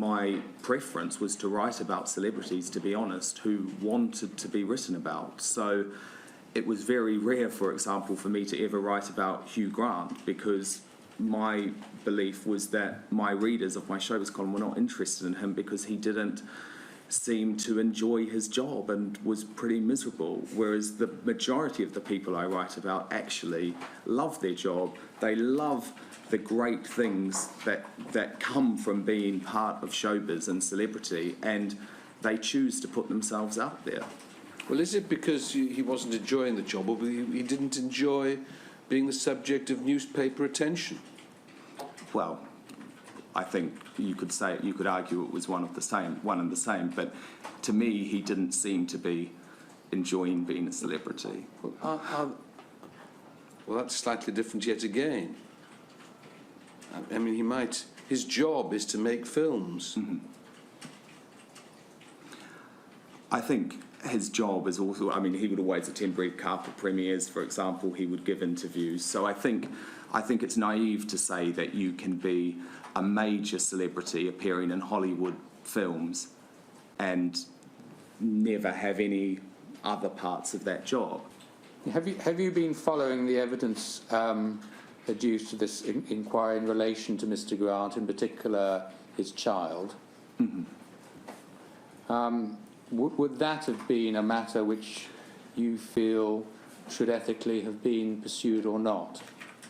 my preference was to write about celebrities, to be honest, who wanted to be written about. So it was very rare, for example, for me to ever write about Hugh Grant, because my belief was that my readers of my Showbiz column were not interested in him because he didn't seem to enjoy his job and was pretty miserable, whereas the majority of the people I write about actually love their job. They love the great things that come from being part of showbiz and celebrity, and they choose to put themselves out there. Well, is it because he wasn't enjoying the job, or he didn't enjoy being the subject of newspaper attention? Well, I think you could argue it was one and the same, but to me, he didn't seem to be enjoying being a celebrity. Well, that's slightly different yet again. I mean, his job is to make films. Mm-hmm. I think his job is also, I mean, he would always attend red carpet premieres, for example. He would give interviews. So I think it's naive to say that you can be a major celebrity appearing in Hollywood films and never have any other parts of that job. Have you been following the evidence adduced to this inquiry in relation to Mr. Grant, in particular his child? Mm-hmm. Would that have been a matter which you feel should ethically have been pursued or not,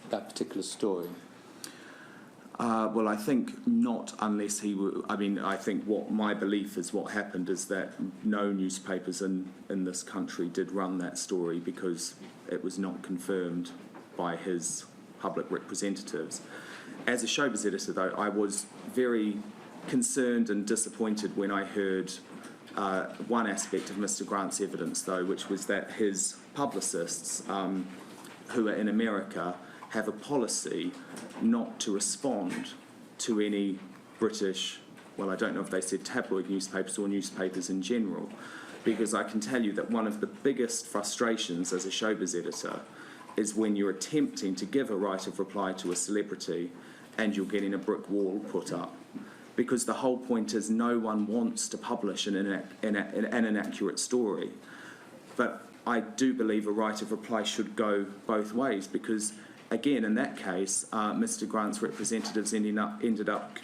that particular story? Well, I think not, unless he were. I mean, I think my belief is what happened is that no newspapers in this country did run that story because it was not confirmed by his public representatives. As a showbiz editor, though, I was very concerned and disappointed when I heard one aspect of Mr. Grant's evidence, though, which was that his publicists, who are in America, have a policy not to respond to any British, well, I don't know if they said tabloid newspapers or newspapers in general, because I can tell you that one of the biggest frustrations as a showbiz editor is when you're attempting to give a right of reply to a celebrity and you're getting a brick wall put up. Because the whole point is no one wants to publish an inaccurate story. But I do believe a right of reply should go both ways, because again, in that case, Mr. Grant's representatives ended up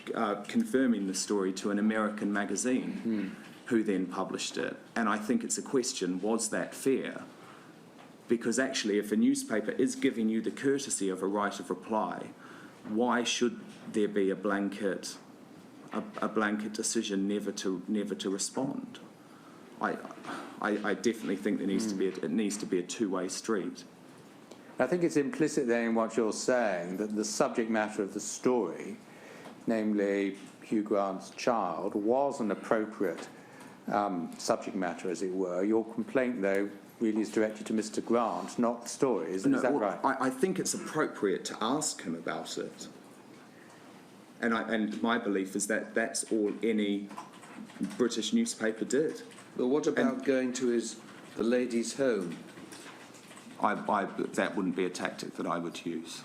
confirming the story to an American magazine, who then published it. And I think it's a question, was that fair? Because actually, if a newspaper is giving you the courtesy of a right of reply, why should there be a blanket decision never to respond? I definitely think there needs to be a two-way street. I think it's implicit then in what you're saying that the subject matter of the story, namely Hugh Grant's child, was an appropriate subject matter, as it were. Your complaint, though, really is directed to Mr. Grant, not the story. Is that right? I think it's appropriate to ask him about it. And my belief is that that's all any British newspaper did. But what about going to the lady's home? That wouldn't be a tactic that I would use.